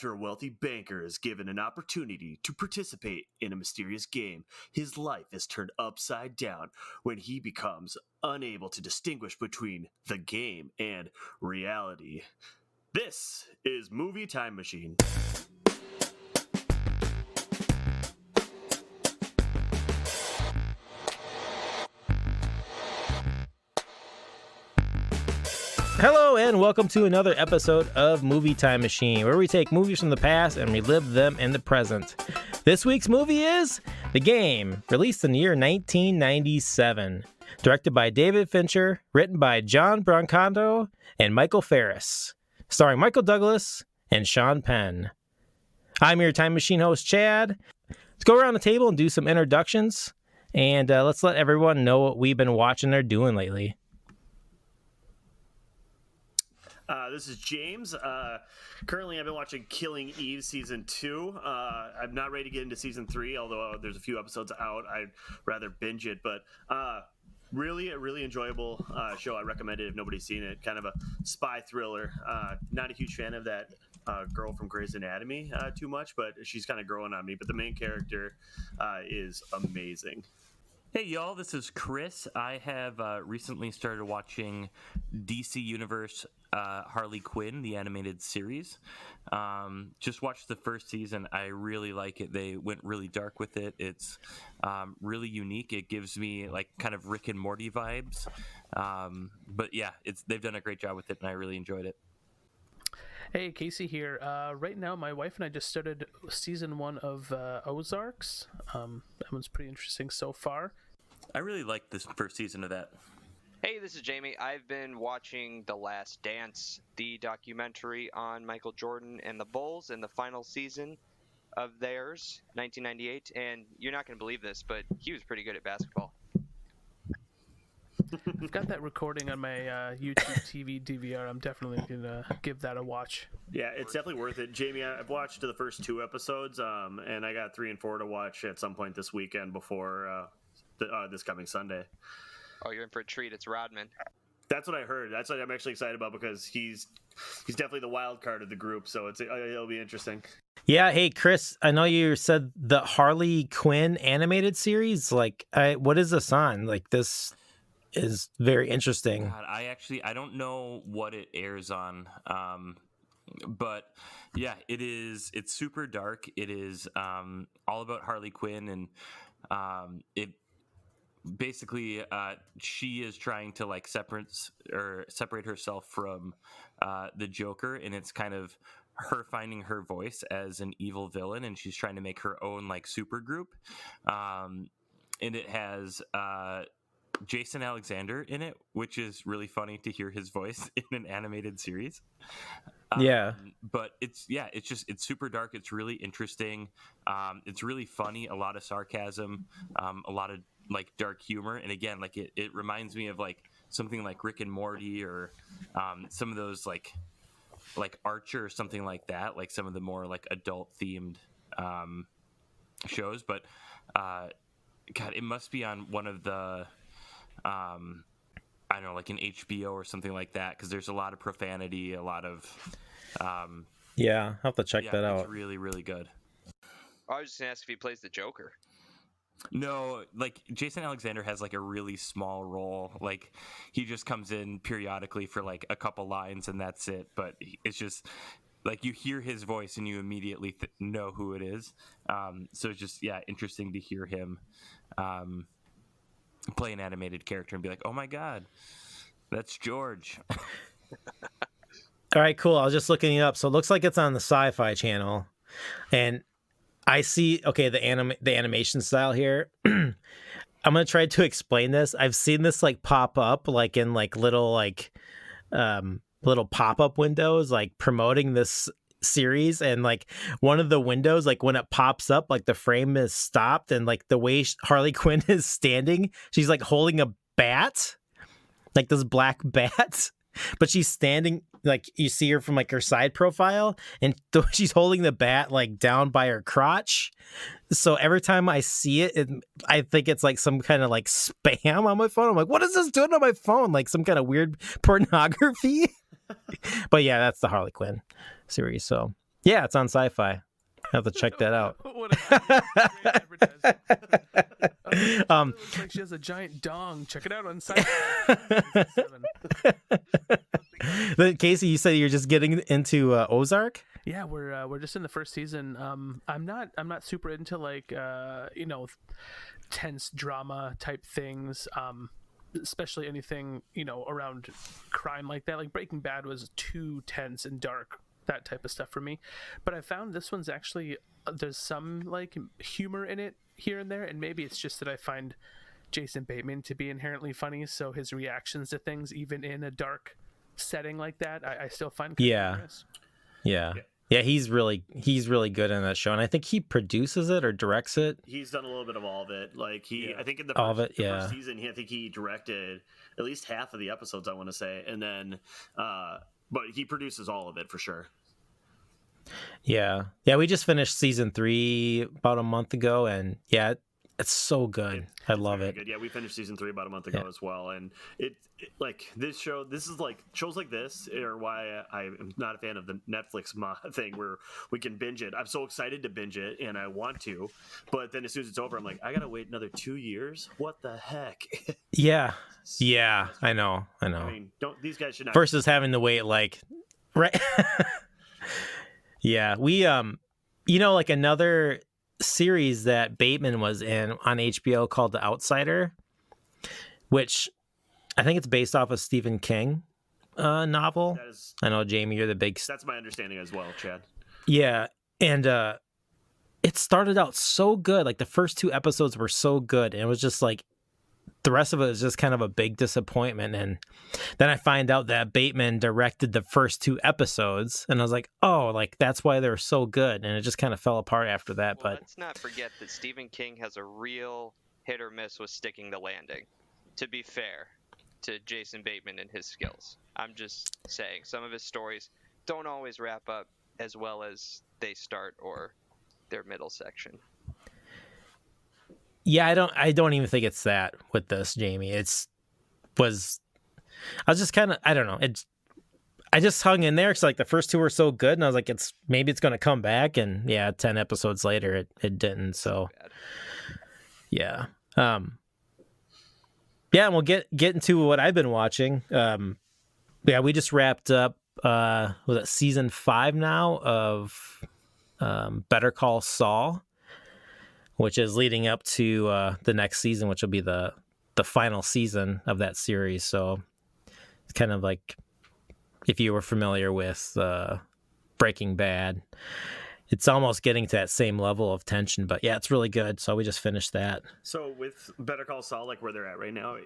After a wealthy banker is given an opportunity to participate in a mysterious game, his life is turned upside down when he becomes unable to distinguish between the game and reality. This is Movie Time Machine. Hello and welcome to another episode of Movie Time Machine, where we take movies from the past and relive them in the present. This week's movie is The Game, released in the year 1997. Directed by David Fincher, written by John Brancato and Michael Ferris. Starring Michael Douglas and Sean Penn. I'm your Time Machine host, Chad. Let's go around the table and do some introductions, and let's let everyone know what we've been watching or doing lately. This is James. Currently, I've been watching Killing Eve Season 2. I'm not ready to get into Season 3, although there's a few episodes out. I'd rather binge it, but a really enjoyable show. I recommend it if nobody's seen it. Kind of a spy thriller. Not a huge fan of that girl from Grey's Anatomy too much, but she's kind of growing on me. But the main character is amazing. Hey y'all, this is Kris. I have recently started watching DC Universe Harley Quinn, the animated series. Just watched the first season. I really like it. They went really dark with it. It's really unique. It gives me like kind of Rick and Morty vibes. But yeah, they've done a great job with it, and I really enjoyed it. Hey, Casey here. Right now, my wife and I just started season 1 of Ozarks. That one's pretty interesting so far. I really liked this first season of that. Hey, this is Jamie. I've been watching The Last Dance, the documentary on Michael Jordan and the Bulls and the final season of theirs, 1998. And you're not going to believe this, but he was pretty good at basketball. I've got that recording on my YouTube TV DVR. I'm definitely going to give that a watch. Yeah, it's definitely worth it. Jamie, I've watched the first 2 episodes, and I got 3 and 4 to watch at some point this weekend before this coming Sunday. Oh, you're in for a treat. It's Rodman. That's what I heard. That's what I'm actually excited about, because he's definitely the wild card of the group, so it'll be interesting. Yeah, hey Chris, I know you said the Harley Quinn animated series. Like, what is this on? Like, this is very interesting. God, I don't know what it airs on, but yeah, it's super dark. It is all about Harley Quinn, and it basically she is trying to like separate herself from the Joker, and it's kind of her finding her voice as an evil villain, and she's trying to make her own like super group, and it has Jason Alexander in it, which is really funny to hear his voice in an animated series. But it's super dark. It's really interesting. It's really funny. A lot of sarcasm, a lot of like dark humor. And again, like it reminds me of like something like Rick and Morty, or some of those like Archer or something like that, like some of the more like adult themed shows. But God, it must be on one of the I don't know, like an HBO or something like that, because there's a lot of profanity, a lot of yeah, I'll have to check that out. It's really, really good. I was just gonna ask if he plays the Joker. No, like Jason Alexander has like a really small role. Like he just comes in periodically for like a couple lines, and that's it. But it's just like you hear his voice and you immediately know who it is. So it's just interesting to hear him play an animated character and be like, oh my God, that's George. All right, cool. I was just looking it up. So it looks like it's on the Sci-Fi Channel, and I see, okay, the animation style here. I'm going to try to explain this. I've seen this like pop up like in like little pop-up windows like promoting this series, and like one of the windows, like when it pops up, like the frame is stopped, and like the way Harley Quinn is standing, she's like holding a bat, like this black bat, but she's standing, like you see her from like her side profile, and she's holding the bat like down by her crotch. So every time I see it, I think it's like some kind of like spam on my phone. I'm like, what is this doing on my phone? Like some kind of weird pornography. But yeah, that's the Harley Quinn series. So Yeah, it's on Sci-Fi. I have to check that out. What a great advertisement. It looks like she has a giant dong. Check it out on site. Casey, you said you're just getting into Ozark? Yeah, we're just in the first season. I'm not super into like tense drama type things. Especially anything around crime like that. Like Breaking Bad was too tense and dark, that type of stuff for me. But I found this one's actually there's some like humor in it here and there, and maybe it's just that I find Jason Bateman to be inherently funny, so his reactions to things, even in a dark setting like that, I still find kind of humorous. Yeah, he's really good in that show, and I think he produces it or directs it. He's done a little bit of all of it. Like I think in the first season, I think he directed at least half of the episodes, I want to say, and then, but he produces all of it for sure. Yeah, we just finished season 3 about a month ago, and yeah, it's so good. I love it. Good. Yeah, we finished season 3 about a month ago as well, and it like this is like shows like this are why I am not a fan of the Netflix thing where we can binge it. I'm so excited to binge it, and I want to, but then as soon as it's over, I'm like, I gotta wait another 2 years. What the heck? Yeah, I know. I mean, these guys should not versus having to wait like right. Yeah, we like another series that Bateman was in on HBO called The Outsider, which I think it's based off a Stephen King novel. I know, Jamie, you're the big... That's my understanding as well, Chad. Yeah, and it started out so good. Like the first 2 episodes were so good, and it was just like the rest of it was just kind of a big disappointment. And then I find out that Bateman directed the first 2 episodes, and I was like, oh, like that's why they're so good. And it just kind of fell apart after that. Well, but let's not forget that Stephen King has a real hit or miss with sticking the landing, to be fair to Jason Bateman and his skills. I'm just saying, some of his stories don't always wrap up as well as they start or their middle section. Yeah, I don't even think it's that with this, Jamie. I was just kind of, I don't know. I just hung in there because like the first 2 were so good, and I was like, maybe it's going to come back, and yeah, 10 episodes later, it didn't. So, yeah, and we'll get into what I've been watching. Yeah, we just wrapped up. Was it season 5 now of Better Call Saul, which is leading up to the next season, which will be the final season of that series. So it's kind of like if you were familiar with Breaking Bad, it's almost getting to that same level of tension. But yeah, it's really good. So we just finished that. So with Better Call Saul, like where they're at right now,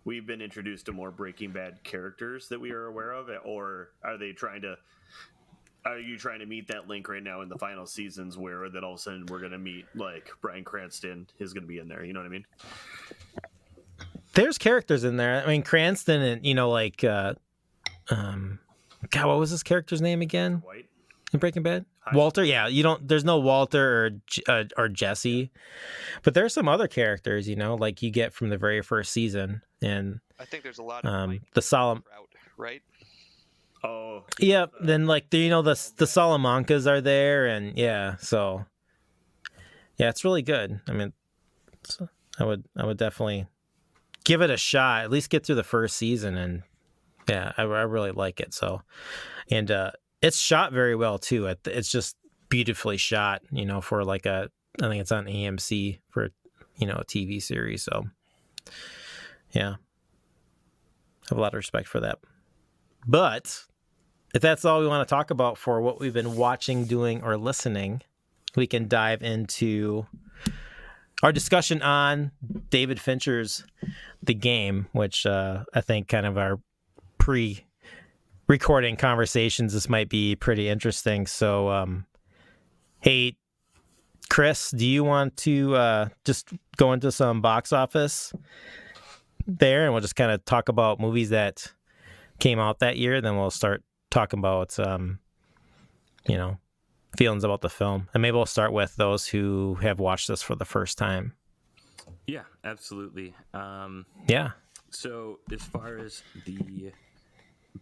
we've been introduced to more Breaking Bad characters that we are aware of, or are you trying to meet that link right now in the final seasons where that all of a sudden we're going to meet like Bryan Cranston is going to be in there? You know what I mean? There's characters in there. I mean, Cranston and, like, God, what was his character's name again? White in Breaking Bad? Walter? Yeah, there's no Walter or Jesse, but there's some other characters, like you get from the very first season. And I think there's a lot of the solemn route, right? Oh, yeah. Then like the Salamancas are there, and yeah, so yeah, it's really good. I mean, I would definitely give it a shot. At least get through the first season, and yeah, I really like it. So, and it's shot very well too. It's just beautifully shot. For like I think it's on AMC for a TV series. So yeah, I have a lot of respect for that. But if that's all we want to talk about for what we've been watching, doing, or listening, we can dive into our discussion on David Fincher's The Game, which I think kind of our pre-recording conversations, this might be pretty interesting. So, hey, Kris, do you want to just go into some box office there, and we'll just kind of talk about movies that came out that year, then we'll start talking about feelings about the film, and maybe we'll start with those who have watched this for the first time. Yeah, absolutely. Yeah. So as far as the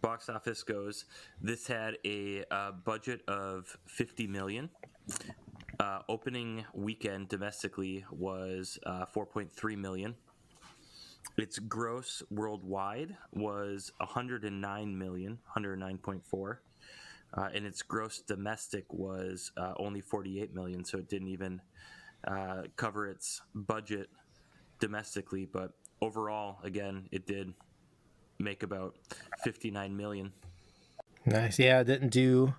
box office goes, this had a budget of $50 million. Opening weekend domestically was $4.3 million. Its gross worldwide was $109 million, 109.4, and its gross domestic was only $48 million. So it didn't even cover its budget domestically, but overall, again, it did make about $59 million. Nice. Yeah, it didn't do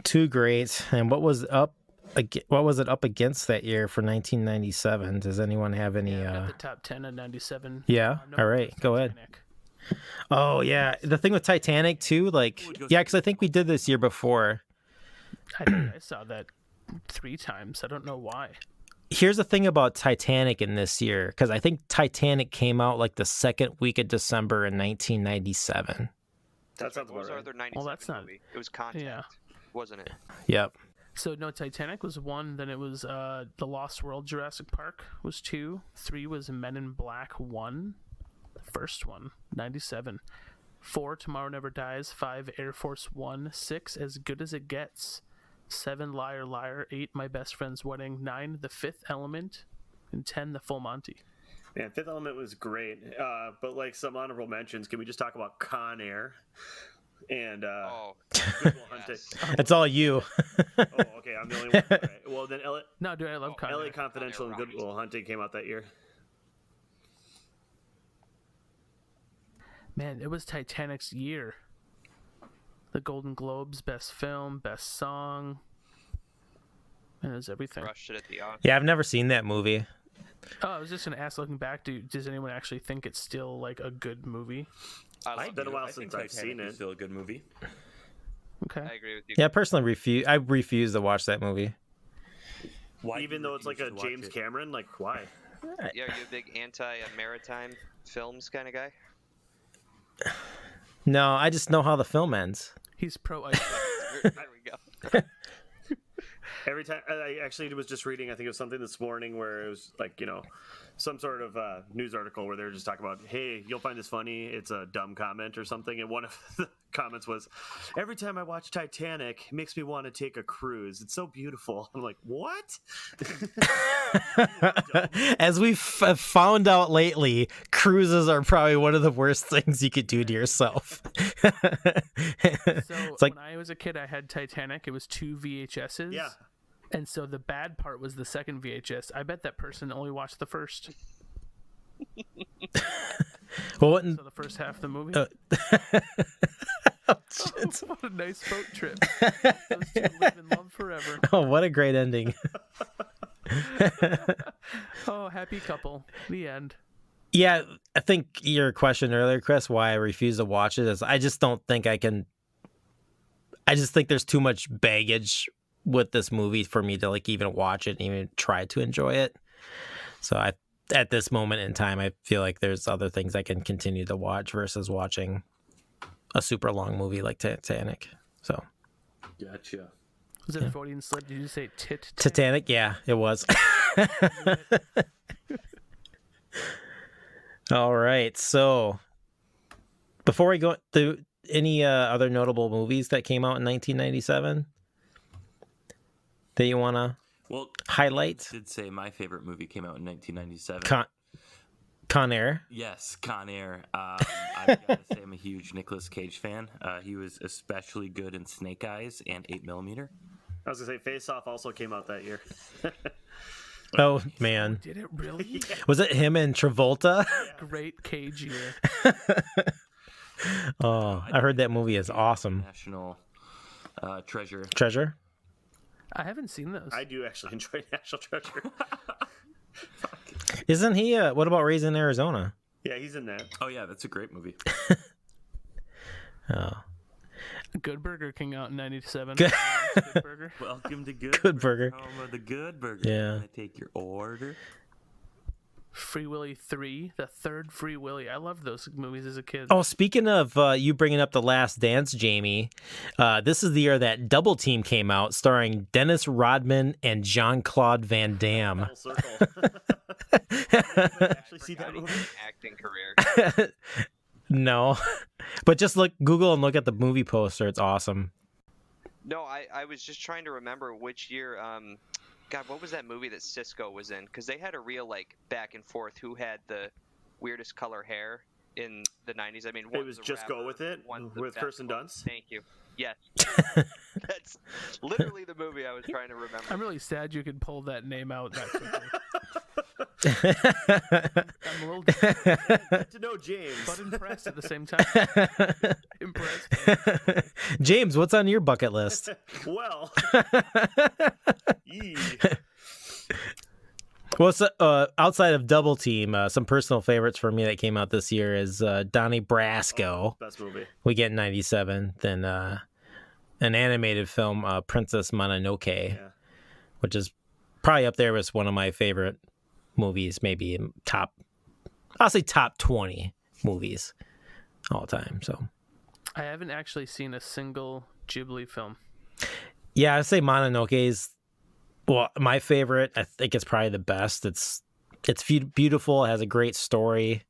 too great. And what was it up against that year for 1997? Does anyone have any? Yeah, I've got the top 10 of 97. Yeah. All right. Go ahead. Oh yeah, the thing with Titanic too, like because I think we did this year before. I think I saw that 3 times. I don't know why. Here's the thing about Titanic in this year, because I think Titanic came out like the second week of December in 1997. That sounds What was about our right. other 97 Well, that's not- movie? It was Contact, Yeah. wasn't it? Yep. So no, Titanic was 1. Then it was The Lost World, Jurassic Park was 2. 3 was Men in Black 1, the first one, 97. 4, Tomorrow Never Dies. 5, Air Force 1. 6, As Good as It Gets. 7, Liar Liar. 8, My Best Friend's Wedding. 9, The Fifth Element. And 10, The Full Monty. Man, Fifth Element was great. But like some honorable mentions, can we just talk about Conair and Good Will Hunting? Yes. It's all you. Oh, okay, I'm the only one. All right. Well, then No, dude, I love Contact. LA Confidential and Good Will Hunting came out that year. Man, it was Titanic's year. The Golden Globes, Best Film, Best Song. And it was everything. Rushed it at the auction. Yeah, I've never seen that movie. Oh, I was just going to ask, looking back, does anyone actually think it's still like a good movie? It's been a while since I've seen it. Still a good movie. Okay. I agree with you. Yeah, I personally refuse to watch that movie. Why Even though it's like a James Cameron, like why? Yeah, are you a big anti-maritime films kind of guy? No, I just know how the film ends. He's pro Iceland. There we go. Every time I actually was just reading, I think it was something this morning where it was like, some sort of news article where they were just talking about, hey, you'll find this funny. It's a dumb comment or something. And one of the comments was, every time I watch Titanic, it makes me want to take a cruise. It's so beautiful. I'm like, what? As we've found out lately, cruises are probably one of the worst things you could do to yourself. So It's like- when I was a kid, I had Titanic. It was 2 VHSs. Yeah. And so the bad part was the second VHS. I bet that person only watched the first. Well, what in- So the first half of the movie. Oh, shit. What a nice boat trip. Those 2 live in love forever. Oh, what a great ending. Oh, happy couple. The end. Yeah, I think your question earlier, Chris, why I refuse to watch it is I just don't think I can. I just think there's too much baggage with this movie for me to like even watch it and even try to enjoy it. So at this moment in time, I feel like there's other things I can continue to watch versus watching a super long movie like Titanic. So Gotcha. Was it a Freudian slip? Did you say tit? Titanic, yeah, it was. All right, so before we go through any other notable movies that came out in 1997 that you want to highlight? I did say my favorite movie came out in 1997. Conair. Yes, Conair. I've got to say I'm a huge Nicolas Cage fan. He was especially good in Snake Eyes and 8mm. I was going to say Face Off also came out that year. Oh, man. Did it really? Was it him and Travolta? Great Cage year. Oh, I heard that movie is awesome. National Treasure. Treasure? I haven't seen those. I do actually enjoy National Treasure. Isn't he, what about Raising Arizona? Yeah, he's in that. Oh, yeah, that's a great movie. Oh. Good Burger came out in 97. Good- Good Burger. Welcome to Good, Good Burger. Home of the Good Burger. Yeah. Can I take your order? Free Willy 3, the third Free Willy. I loved those movies as a kid. Oh, speaking of you bringing up The Last Dance, Jamie, this is the year that Double Team came out, starring Dennis Rodman and Jean-Claude Van Damme. Full circle. Actually see that movie? Acting career. No, but just Google and look at the movie poster. It's awesome. No, I was just trying to remember which year. God, what was that movie that Cisco was in? Because they had a real like back and forth who had the weirdest color hair in the 90s. I mean, It was Just Go With It with Kirsten Dunst. Thank you. Yes. That's literally the movie I was trying to remember. I'm really sad you could pull that name out that quickly. I'm a little Get to know James. but impressed at the same time. Impressed. James, what's on your bucket list? Well, Well, outside of Double Team, some personal favorites for me that came out this year is Donnie Brasco. best movie. We get in 97. Then an animated film, Princess Mononoke, which is probably up there with one of my favorite movies, maybe I'll say top 20 movies all time. So I haven't actually seen a single Ghibli film. yeah, I'd say Mononoke is my favorite. I think it's probably the best. It's beautiful. It has a great story.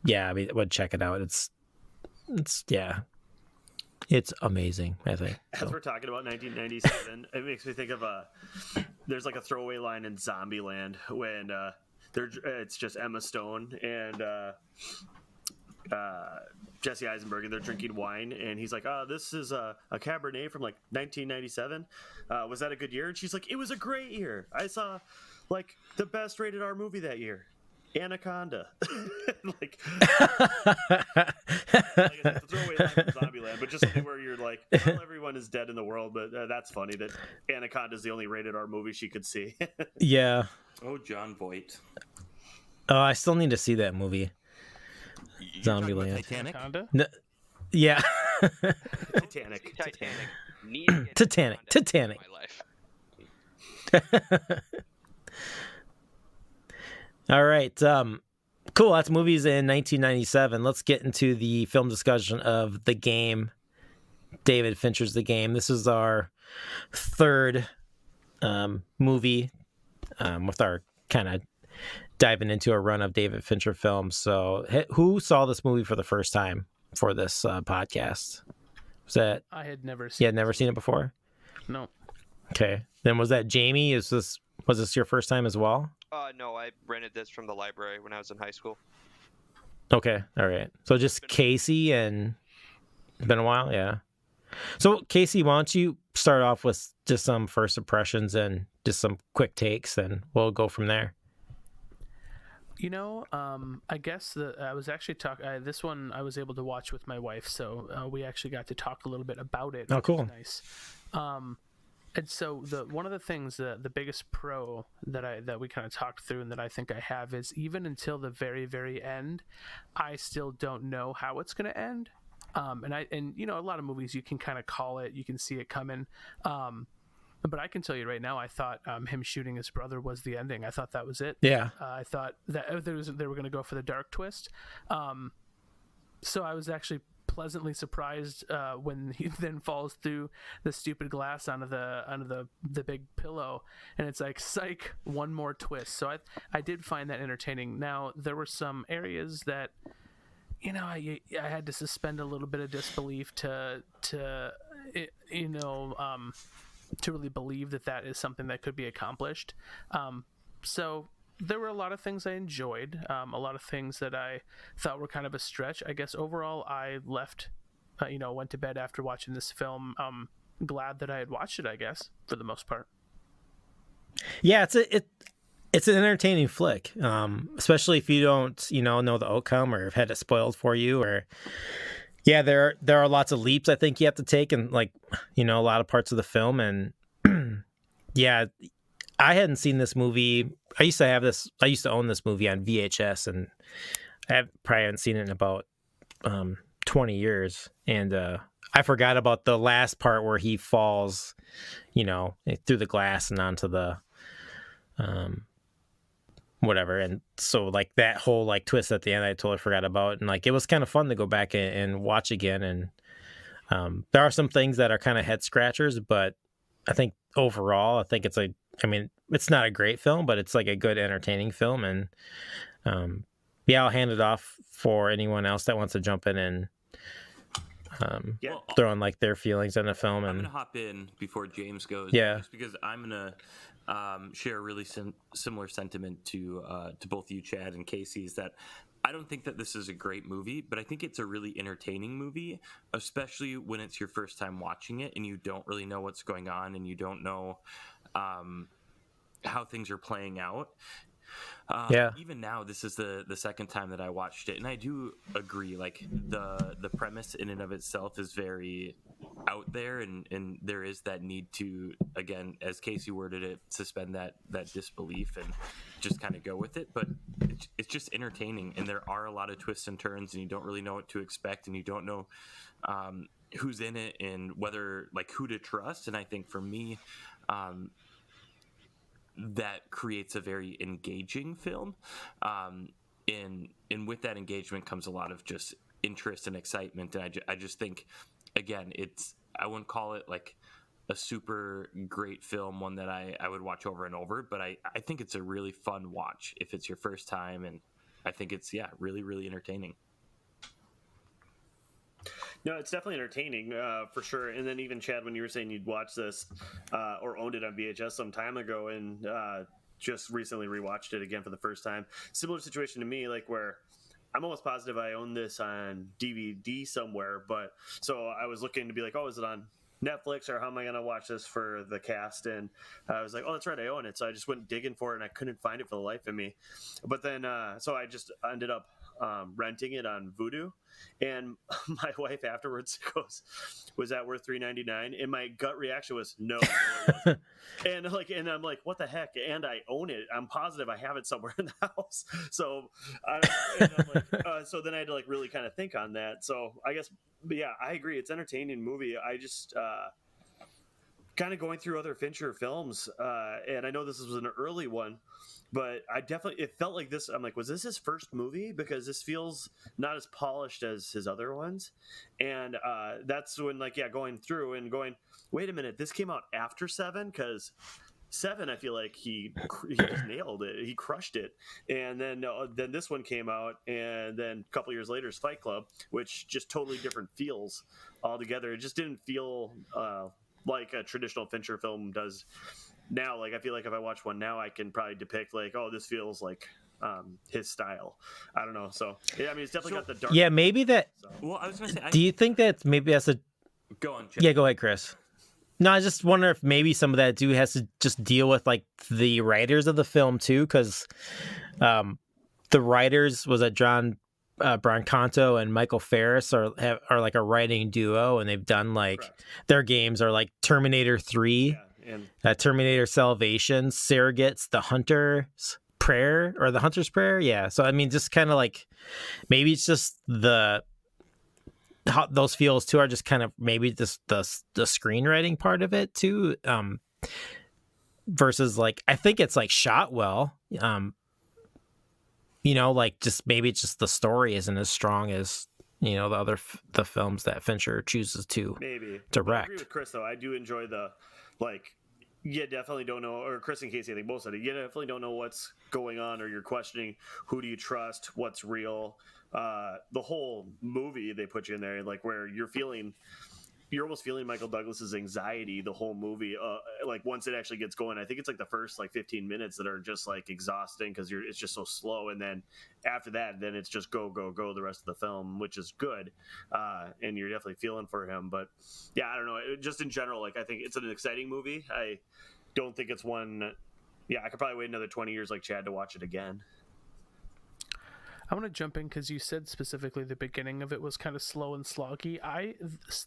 Yeah, I mean, would check it out. It's amazing, I think. As we're talking about 1997, it makes me think of there's like a throwaway line in Zombieland when it's just Emma Stone and Jesse Eisenberg, and they're drinking wine, and he's like, this is a Cabernet from like 1997. Was that a good year? And she's like, it was a great year. I saw like the best rated R movie that year, Anaconda. like it's a throwaway line from Zombieland, but just something where you're like, well, everyone is dead in the world, but that's funny that Anaconda is the only rated R movie she could see. Yeah. Oh, John Voight. I still need to see that movie. Zombieland. Titanic. Yeah. Titanic. Need to get Titanic. Anaconda Titanic. in my life. All right. Cool. That's movies in 1997. Let's get into the film discussion of The Game. David Fincher's The Game. This is our third movie with our kind of diving into a run of David Fincher films. So who saw this movie for the first time for this podcast? Was that... I had never seen You had never seen it before? No. Okay. Then was that Jamie? Was this your first time as well? No, I rented this from the library when I was in high school. Okay. All right. So just Casey, and it's been a while? Yeah. So Casey, why don't you start off with just some first impressions and just some quick takes, and we'll go from there. You know, I guess I was actually this one I was able to watch with my wife, so we actually got to talk a little bit about it. Oh, cool. Which was nice. And so one of the things, the biggest pro that we kind of talked through and that I think I have is even until the very, very end, I still don't know how it's going to end. And you know, a lot of movies you can kind of call it, you can see it coming. But I can tell you right now, I thought him shooting his brother was the ending. I thought that was it. Yeah. I thought that they were going to go for the dark twist. So I was actually pleasantly surprised when he then falls through the stupid glass onto the big pillow, and it's like, psych, one more twist. So I did find that entertaining. Now there were some areas that, you know, I had to suspend a little bit of disbelief to really believe that is something that could be accomplished. So there were a lot of things I enjoyed, a lot of things that I thought were kind of a stretch. I guess overall I left, went to bed after watching this film, glad that I had watched it, I guess, for the most part. Yeah, it's an entertaining flick, especially if you don't, know the outcome or have had it spoiled for you. Or yeah, there are lots of leaps I think you have to take, and a lot of parts of the film. And yeah, I hadn't seen this movie. I used to own this movie on VHS, and I probably haven't seen it in about 20 years. And I forgot about the last part where he falls, through the glass and onto the whatever. And so that whole twist at the end, I totally forgot about. And it was kind of fun to go back and watch again. And there are some things that are kind of head scratchers, but I think overall, it's not a great film, but it's a good entertaining film. And Yeah, I'll hand it off for anyone else that wants to jump in and Yeah. throw in like their feelings on the film. I'm And gonna hop in before James goes. Yeah. Just because I'm gonna share a really similar sentiment to both you, Chad, and Casey. Is that I don't think that this is a great movie, but I think it's a really entertaining movie, especially when it's your first time watching it and you don't really know what's going on and you don't know how things are playing out. Even now, this is the second time that I watched it, and I do agree. Like the premise in and of itself is very out there, and there is that need to, again, as Casey worded it, suspend that disbelief and just kind of go with it. But it's just entertaining, and there are a lot of twists and turns, and you don't really know what to expect, and you don't know who's in it and whether like who to trust. And I think for me, that creates a very engaging film. And with that engagement comes a lot of just interest and excitement. And I just think, again, I wouldn't call it like a super great film, one that I would watch over and over, but I think it's a really fun watch if it's your first time. And I think it's, really, really entertaining. No, it's definitely entertaining for sure. And then even Chad, when you were saying you'd watch this or owned it on VHS some time ago, and just recently rewatched it again for the first time. Similar situation to me, like where I'm almost positive I own this on DVD somewhere. But so I was looking to be like, oh, is it on Netflix or how am I going to watch this for the cast? And I was like, oh, that's right, I own it. So I just went digging for it and I couldn't find it for the life of me. But then so I just ended up renting it on Vudu, and my wife afterwards goes, "Was that worth $3.99?" And my gut reaction was, "No, it wasn't." and I'm like, "What the heck?" And I own it. I'm positive I have it somewhere in the house. So so then I had to like really kind of think on that. So I guess, but yeah, I agree. It's an entertaining movie. I just kind of going through other Fincher films, and I know this was an early one. But it felt like this. I'm like, was this his first movie? Because this feels not as polished as his other ones. And that's when, going through and going, wait a minute, this came out after 7? Because 7, I feel like he just nailed it. He crushed it. And then this one came out, and then a couple years later is Fight Club, which just totally different feels altogether. It just didn't feel like a traditional Fincher film does. Now, like, I feel like if I watch one now, I can probably depict like, oh, this feels like his style. I don't know. So yeah, I mean, it's definitely got the dark. Yeah, maybe that. So. Well, I was going to say, do you think that maybe that's a? Go on, Chad. Yeah, go ahead, Chris. No, I just wonder if maybe some of that has to just deal with like the writers of the film too, because the writers was that John Brancato and Michael Ferris are like a writing duo, and they've done like Correct. Their games are like Terminator 3. Yeah. And Terminator Salvation, Surrogates, The Hunter's Prayer, or The Hunter's Prayer. Yeah. So, I mean, just kind of like, maybe it's just those feels too are just kind of maybe just the screenwriting part of it too. Versus like, I think it's like shot well. Like just maybe it's just the story isn't as strong as, the films that Fincher chooses to maybe direct. I agree with Chris, though. I do enjoy the, you definitely don't know, or Chris and Casey, I think both said it, you definitely don't know what's going on, or you're questioning who do you trust, what's real. The whole movie, they put you in there, like, where you're almost feeling Michael Douglas's anxiety the whole movie, like once it actually gets going. I think it's like the first 15 minutes that are just like exhausting because it's just so slow, and then after that, then it's just go the rest of the film, which is good, and you're definitely feeling for him. But yeah, I don't know, just in general, like, I think it's an exciting movie. I don't think it's one. Yeah, I could probably wait another 20 years like Chad to watch it again. I want to jump in because you said specifically the beginning of it was kind of slow and sloggy.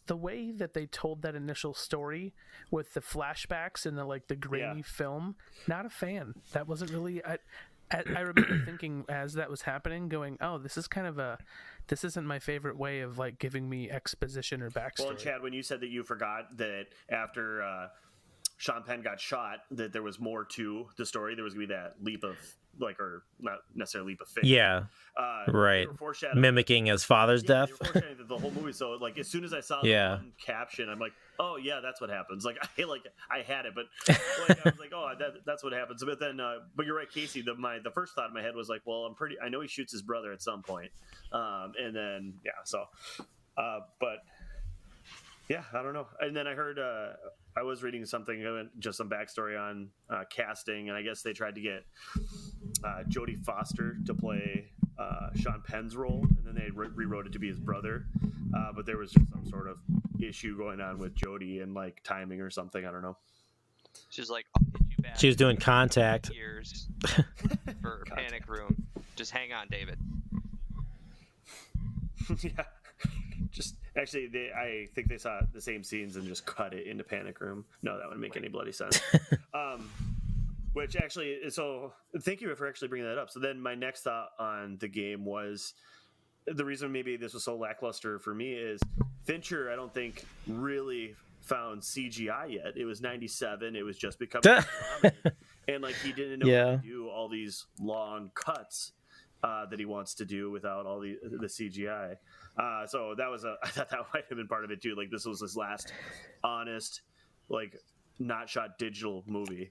The way that they told that initial story with the flashbacks and the grainy film, not a fan. That wasn't really. I remember thinking as that was happening, going, "Oh, this is this isn't my favorite way of giving me exposition or backstory." Well, and Chad, when you said that you forgot that after Sean Penn got shot, that there was more to the story. There was gonna be that leap of or not necessarily leap of faith. Yeah. Right. They were foreshadowing Mimicking his father's death. They were foreshadowing the whole movie. So like as soon as I saw the one caption, I'm like, oh yeah, that's what happens. Like I had it, but like I was like, oh, that's what happens. But then, but you're right, Casey. The first thought in my head was like, well, I know he shoots his brother at some point, and then but yeah, I don't know. And then I heard I was reading something, just some backstory on casting, and I guess they tried to get Jodie Foster to play Sean Penn's role, and then they rewrote it to be his brother. But there was just some sort of issue going on with Jodie and like timing or something. I don't know. She's like, I'll hit you back. She was doing Contact. Years for Panic Room. Just hang on, David. Yeah. Just actually, I think they saw the same scenes and just cut it into Panic Room. No, that wouldn't make any bloody sense. Which actually, so thank you for actually bringing that up. So then my next thought on the game was the reason maybe this was so lackluster for me is Fincher, I don't think really found CGI yet. It was 97. It was just becoming common. And like he didn't know how to do all these long cuts that he wants to do without all the CGI. So that was I thought that might have been part of it too. Like this was his last honest, like not shot digital movie.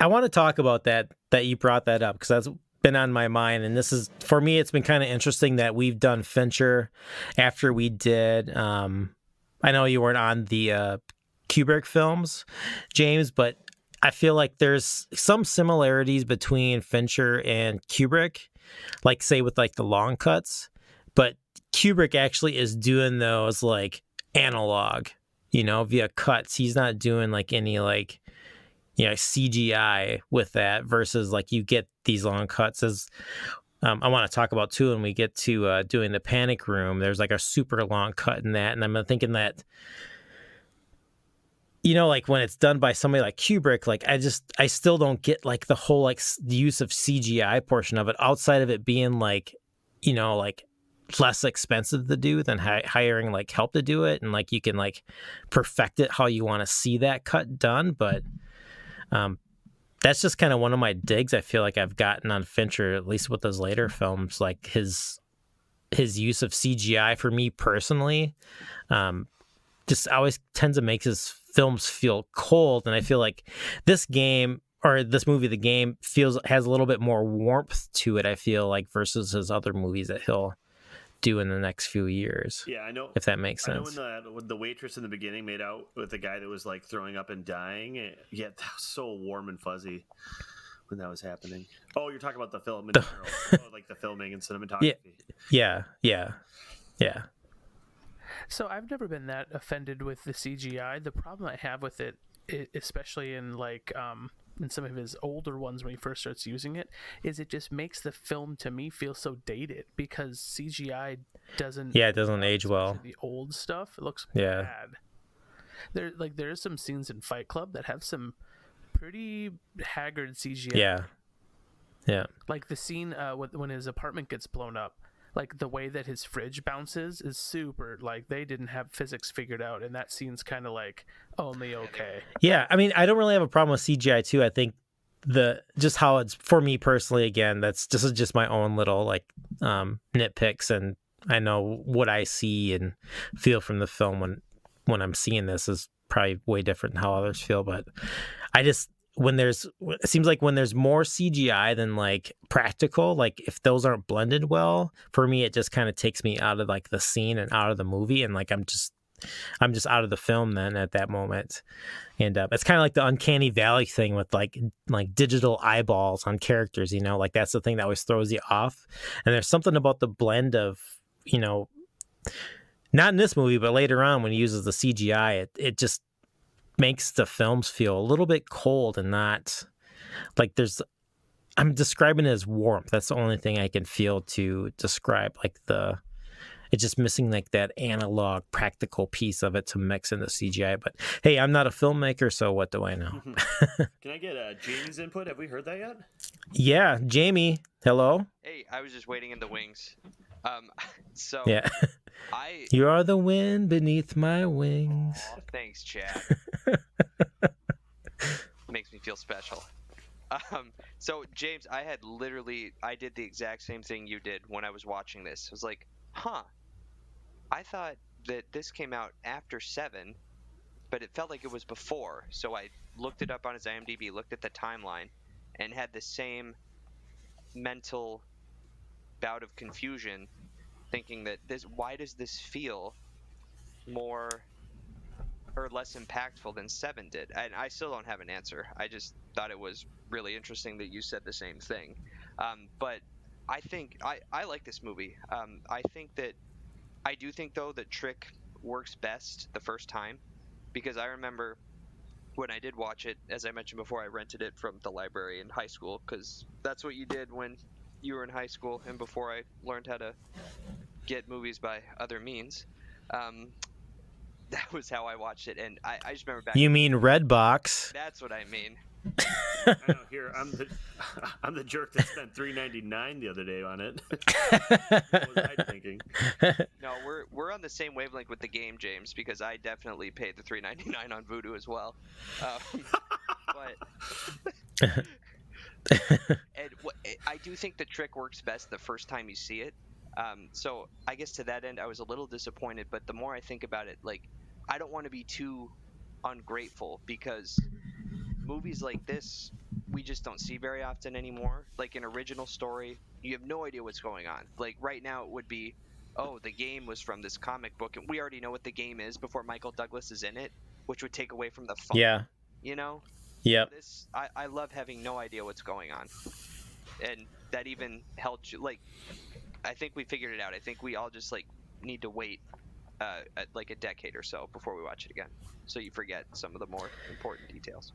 I want to talk about that you brought that up because that's been on my mind, and this is for me. It's been kind of interesting that we've done Fincher after we did. I know you weren't on the Kubrick films, James, but I feel like there's some similarities between Fincher and Kubrick, like say with like the long cuts, but Kubrick actually is doing those like analog, via cuts. He's not doing like any like, CGI with that versus like you get these long cuts as I want to talk about too when we get to doing the Panic Room. There's like a super long cut in that. And I'm thinking that, like when it's done by somebody like Kubrick, like I still don't get like the whole like the use of CGI portion of it outside of it being like, like less expensive to do than hiring like help to do it. And like you can like perfect it how you want to see that cut done. But that's just kind of one of my digs I feel like I've gotten on Fincher, at least with those later films, like his use of CGI for me personally, just always tends to make his films feel cold. And I feel like this movie, the game has a little bit more warmth to it, I feel like, versus his other movies that he'll do in the next few years. Yeah, I know. If that makes sense. I know when the waitress in the beginning made out with the guy that was like throwing up and dying. Yeah, that was so warm and fuzzy when that was happening. Oh, you're talking about the film in general, like the filming and cinematography. Yeah. So I've never been that offended with the CGI. The problem I have with it, especially in like in some of his older ones when he first starts using it, is it just makes the film to me feel so dated because CGI doesn't age well. The old stuff, it looks bad. There's some scenes in Fight Club that have some pretty haggard CGI. Yeah. Like the scene when his apartment gets blown up. Like the way that his fridge bounces is super, like they didn't have physics figured out, and that scene's kind of like only okay. Yeah, I mean, I don't really have a problem with CGI too. I think just how it's for me personally, again, this is just my own little like nitpicks, and I know what I see and feel from the film when I'm seeing this is probably way different than how others feel. But it seems like when there's more CGI than like practical, like if those aren't blended well, for me, it just kind of takes me out of like the scene and out of the movie. And like, I'm just out of the film then at that moment. And it's kind of like the uncanny valley thing with like digital eyeballs on characters, like that's the thing that always throws you off. And there's something about the blend of, not in this movie, but later on when he uses the CGI, it just makes the films feel a little bit cold and not like I'm describing it as warmth. That's the only thing I can feel to describe like it's just missing like that analog practical piece of it to mix in the CGI. But hey, I'm not a filmmaker, so what do I know? Can I get Jamie's input? Have we heard that yet? Yeah, Jamie, hello. Hey, I was just waiting in the wings. So yeah. You are the wind beneath my wings. Aw, thanks, Chad. feel special. So James, I did the exact same thing you did when I was watching this. I was like, I thought that this came out after 7, but it felt like it was before. So I looked it up on his IMDb, looked at the timeline, and had the same mental bout of confusion, thinking that why does this feel more or less impactful than 7 did? And I still don't have an answer. I just thought it was really interesting that you said the same thing. But I think I like this movie. I do think though that Trick works best the first time, because I remember when I did watch it, as I mentioned before, I rented it from the library in high school, because that's what you did when you were in high school and before I learned how to get movies by other means. That was how I watched it, and I just remember back. You mean Redbox? That's what I mean. I know. Here, I'm the jerk that spent $3.99 the other day on it. What was I thinking? No, we're on the same wavelength with the game, James, because I definitely paid the $3.99 on Vudu as well. I do think the Trick works best the first time you see it. So I guess to that end, I was a little disappointed. But the more I think about it, like, I don't want to be too ungrateful, because movies like this we just don't see very often anymore. Like an original story, you have no idea what's going on. Like right now it would be, oh, the game was from this comic book, and we already know what the game is before Michael Douglas is in it, which would take away from the fun. Yeah. You know? Yep. I love having no idea what's going on. And that even helped you, like, I think we figured it out. I think we all just like need to wait like a decade or so before we watch it again, so you forget some of the more important details.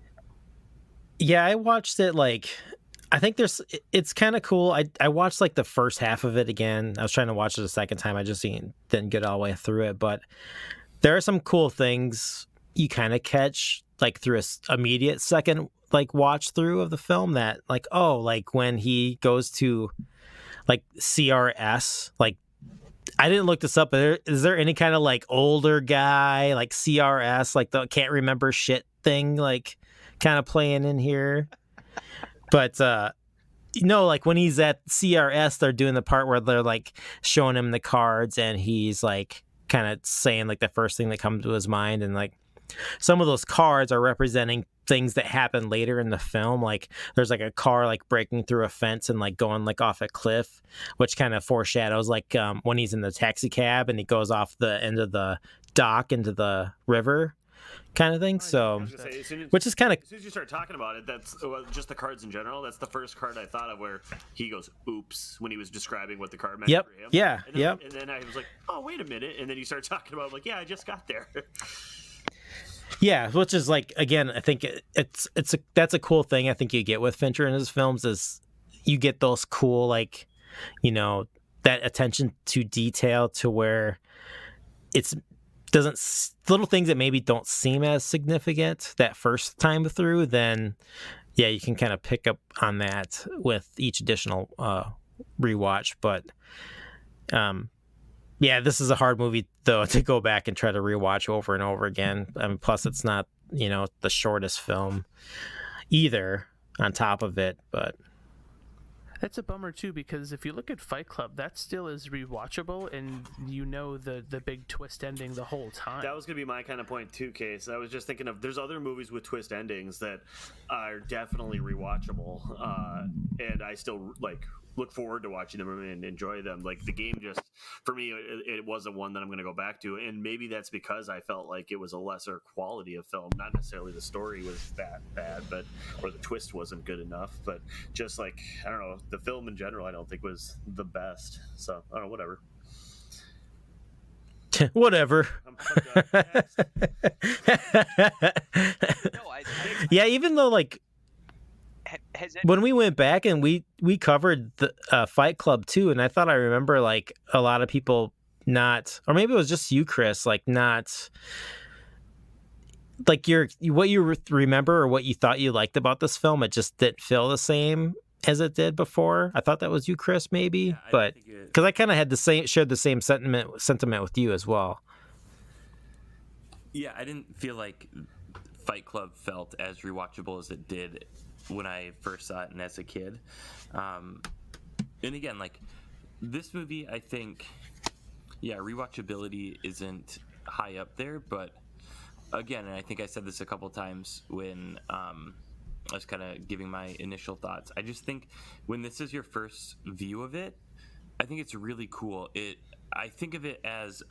Yeah, I watched it, like, I think it's kind of cool. I watched like the first half of it again. I was trying to watch it a second time. I just didn't get all the way through it, but there are some cool things you kind of catch like through a immediate second like watch through of the film, that like, oh, like when he goes to like CRS, like, I didn't look this up, but is there any kind of like older guy like CRS, like the can't remember shit thing, like kind of playing in here? But like when he's at CRS, they're doing the part where they're like showing him the cards, and he's like kind of saying like the first thing that comes to his mind, and like some of those cards are representing things that happen later in the film. Like there's like a car like breaking through a fence and like going like off a cliff, which kind of foreshadows like when he's in the taxi cab and he goes off the end of the dock into the river kind of thing. So which is kind of, as soon as you start talking about it, that's just the cards in general. That's the first card I thought of where he goes oops when he was describing what the card meant for him. Yeah. And then I was like, oh, wait a minute, and then you start talking about, like, yeah, I just got there. Yeah, which is like, again, I think that's a cool thing I think you get with Fincher in his films, is you get those cool, like, you know, that attention to detail to where little things that maybe don't seem as significant that first time through, then yeah, you can kind of pick up on that with each additional rewatch. But yeah, this is a hard movie, though, to go back and try to rewatch over and over again. I mean, plus, it's not, you know, the shortest film either on top of it. But that's a bummer, too, because if you look at Fight Club, that still is rewatchable, and you know the big twist ending the whole time. That was going to be my kind of point, too, Case. I was just thinking of, there's other movies with twist endings that are definitely rewatchable, and I still, like, look forward to watching them and enjoy them. Like the game, just for me, it wasn't one that I'm going to go back to, and maybe that's because I felt like it was a lesser quality of film. Not necessarily the story was that bad, but or the twist wasn't good enough, but just like, I don't know, the film in general I don't think was the best. So I don't know, whatever. Whatever. Yeah, even though like when we went back and we covered the Fight Club too, and I thought I remember like a lot of people not, or maybe it was just you, Chris, like not like what you remember or what you thought you liked about this film, it just didn't feel the same as it did before. I thought that was you, Chris, maybe, yeah, but because I kind of had shared the same sentiment with you as well. Yeah, I didn't feel like Fight Club felt as rewatchable as it did when I first saw it and as a kid. And again, like this movie, I think, yeah, rewatchability isn't high up there, but again, and I think I said this a couple times when I was kind of giving my initial thoughts. I just think when this is your first view of it, I think it's really cool. I think of it as,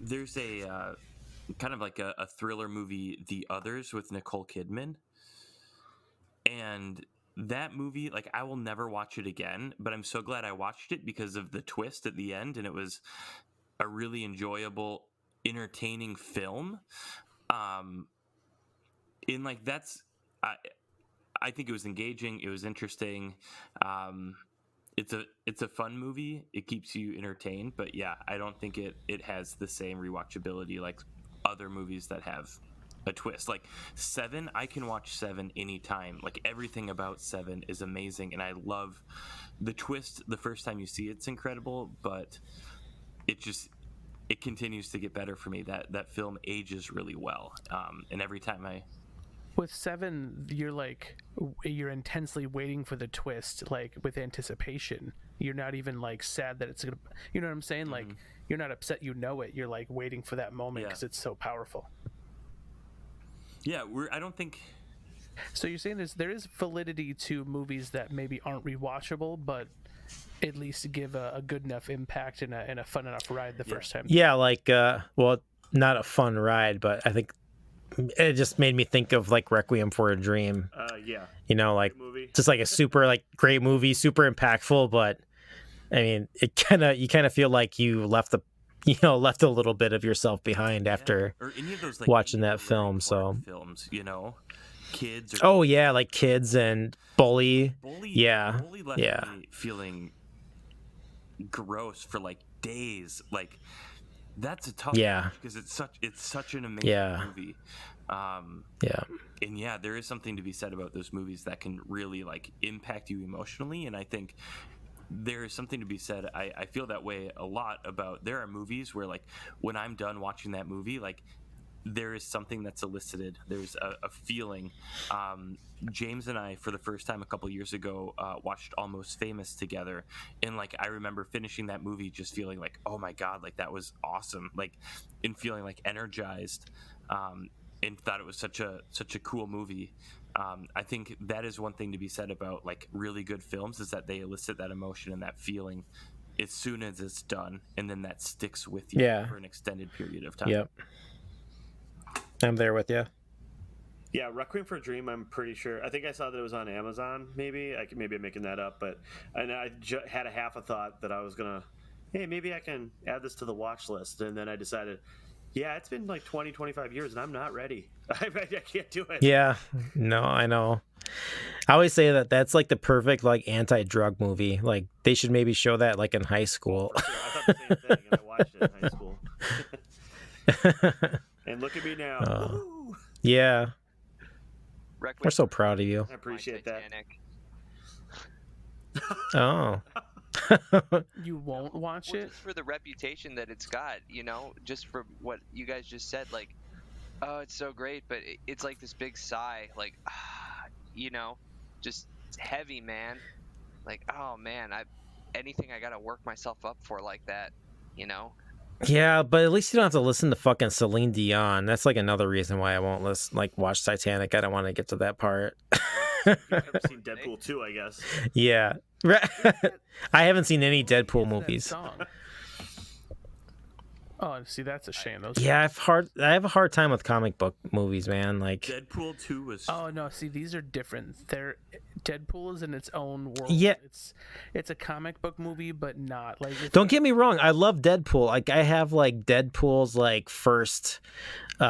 there's a kind of like a thriller movie, The Others, with Nicole Kidman, and that movie, like, I will never watch it again, but I'm so glad I watched it because of the twist at the end, and it was a really enjoyable, entertaining film. And like I think it was engaging, it was interesting. It's a fun movie. It keeps you entertained, but yeah, I don't think it has the same rewatchability like other movies that have a twist. Like Seven, I can watch Seven anytime. Like everything about Seven is amazing, and I love the twist. The first time you see it's incredible, but it continues to get better for me. That film ages really well, and every time with Seven, you're intensely waiting for the twist, like with anticipation. You're not even like sad that it's gonna, you know what I'm saying? Like you're not upset, you know it. You're like waiting for that moment because it's so powerful. Yeah, I don't think. So you're saying there is validity to movies that maybe aren't rewatchable, but at least give a good enough impact and a fun enough ride the first time. Yeah, like well, not a fun ride, but I think it just made me think of like Requiem for a Dream. Yeah. You know, like just like a super like great movie, super impactful, but I mean, you kind of feel like you left a little bit of yourself behind after or any of those, like, watching that film. So films, Kids. Oh yeah, like Kids and Bully. Yeah. Bully left me feeling gross for like days. Like that's a tough watch because it's such an amazing movie. And yeah, there is something to be said about those movies that can really like impact you emotionally, and I think there is something to be said. I feel that way a lot about, there are movies where like when I'm done watching that movie, like there is something that's elicited. There's a feeling. James and I, for the first time a couple years ago, watched Almost Famous together, and like I remember finishing that movie just feeling like, oh my god, like that was awesome, like, and feeling like energized, and thought it was such a cool movie. I think that is one thing to be said about like really good films, is that they elicit that emotion and that feeling as soon as it's done, and then that sticks with you for an extended period of time. Yep. I'm there with you. Yeah, Requiem for a Dream, I'm pretty sure. I think I saw that it was on Amazon, maybe. Maybe I'm making that up, but and I had a half a thought that I was going to, hey, maybe I can add this to the watch list. And then I decided, yeah, it's been like 20, 25 years, and I'm not ready. I can't do it. Yeah, no, I know. I always say that that's like the perfect like anti-drug movie. Like they should maybe show that like in high school. For sure. I thought the same thing, and I watched it in high school. And look at me now. Yeah. Requiem We're so proud of you. I appreciate that. Oh. You won't watch it? Just for the reputation that it's got, just for what you guys just said, like, oh, it's so great, but it's like this big sigh, like, just heavy, man. Like, oh man, anything I gotta work myself up for like that, Yeah, but at least you don't have to listen to fucking Celine Dion. That's like another reason why I won't watch Titanic. I don't want to get to that part. You've never seen Deadpool 2, I guess. Yeah. I haven't seen any Deadpool movies. Oh, see, that's a shame. I have a hard time with comic book movies, man. Like Deadpool 2 was. Oh no, see, these are different. Deadpool is in its own world. Yeah, it's a comic book movie, but not like. Don't get me wrong, I love Deadpool. Like I have like Deadpool's like first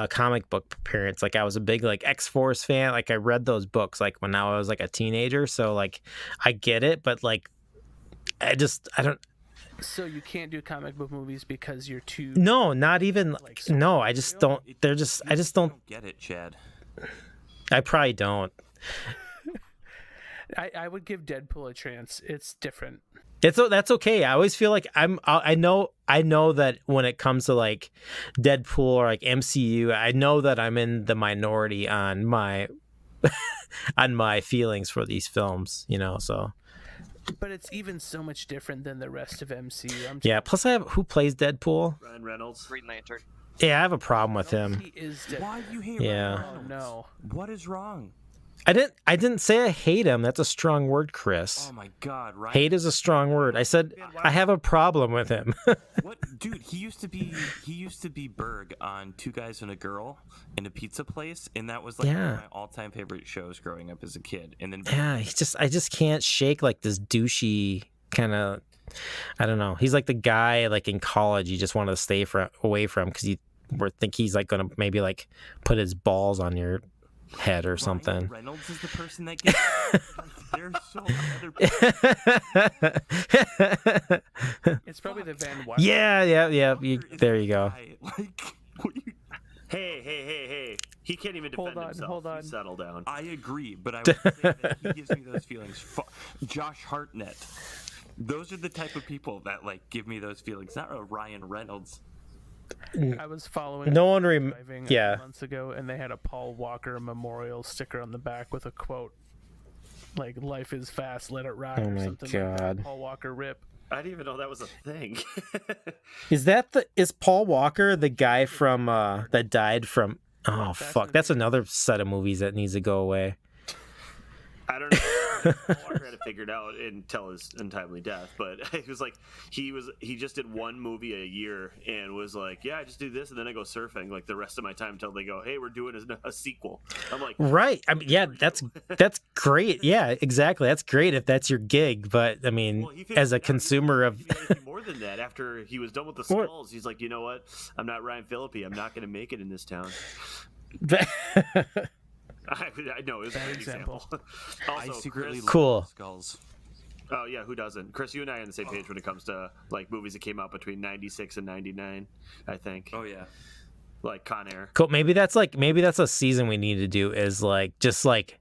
comic book appearance. Like I was a big like X-Force fan. Like I read those books like when I was like a teenager. So like I get it, but like I don't. So you can't do comic book movies because you're too. No, not even. Like, no, I just don't. They're just. I just don't get it, Chad. I probably don't. I would give Deadpool a chance. It's different. That's okay. I always feel like I know that when it comes to like Deadpool or like MCU, I know that I'm in the minority on my on my feelings for these films, so But it's even so much different than the rest of MCU. yeah. Plus, I have who plays Deadpool. Ryan Reynolds. Green Lantern. Yeah, I have a problem with him. He is Deadpool. Why do you hate Yeah. Ryan Oh Reynolds? no. What is wrong? I didn't say I hate him. That's a strong word, Chris. Oh my God, Ryan. Hate is a strong word. I said I have a problem with him. What, dude? He used to be Berg on Two Guys and a Girl in a pizza place, and that was like one Yeah. of my all-time favorite shows growing up as a kid. And then Yeah, I just can't shake like this douchey kind of. I don't know. He's like the guy like in college you just wanted to stay away from because you think he's like gonna maybe like put his balls on your head or something. Ryan Reynolds is the person that gets. There's so many other people. It's probably the Van Wilder. Yeah. There you go. Like, what you, Hey. He can't even defend himself. Hold on. You settle down. I agree, but I would say that he gives me those feelings. Josh Hartnett. Those are the type of people that like give me those feelings. Not a Ryan Reynolds. I was following. No one driving a few yeah. months ago, and they had a Paul Walker memorial sticker on the back with a quote, like "Life is fast, let it rock" Oh or my something like God. that. Paul Walker rip. I didn't even know that was a thing. Is Paul Walker the guy from that died from? Oh fuck, that's another set of movies that needs to go away. I don't know. Paul Walker had it figured out until his untimely death, but it was like he just did one movie a year and was like, yeah, I just do this and then I go surfing like the rest of my time until they go, hey, we're doing a sequel. I'm like, Right. I mean, yeah, that's great. Yeah, exactly. That's great if that's your gig. But I mean, well, he figured as it a out. consumer of He didn't do anything more than that after he was done with the skulls. He's like, you know what? I'm not Ryan Phillippe. I'm not going to make it in this town. I know it was a good example. Also, I secretly Chris, love Cool. Skulls. oh yeah, who doesn't? Chris, you and I are on the same page when it comes to like movies that came out between '96 and '99. I think Oh yeah. like Conair. cool. Maybe that's a season we need to do is like just like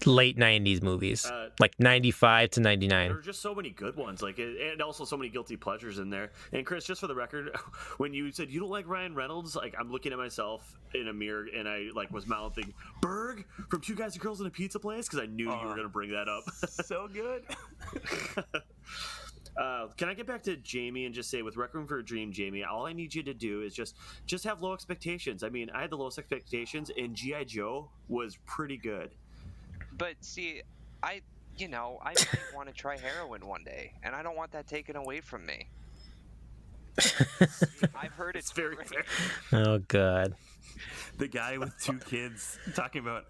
late 90s movies, like 95 to 99. There are just so many good ones, like, and also so many guilty pleasures in there. And Chris, just for the record, when you said you don't like Ryan Reynolds, like I'm looking at myself in a mirror and I like was mouthing Berg from Two Guys and Girls in a Pizza Place because I knew you were going to bring that up. So good. Can I get back to Jamie and just say, with Requiem for a Dream, Jamie, all I need you to do is just have low expectations. I mean, I had the lowest expectations, and G.I. Joe was pretty good. But see, I might want to try heroin one day, and I don't want that taken away from me. I've heard it's Very great. fair. Oh god. The guy with two kids talking about,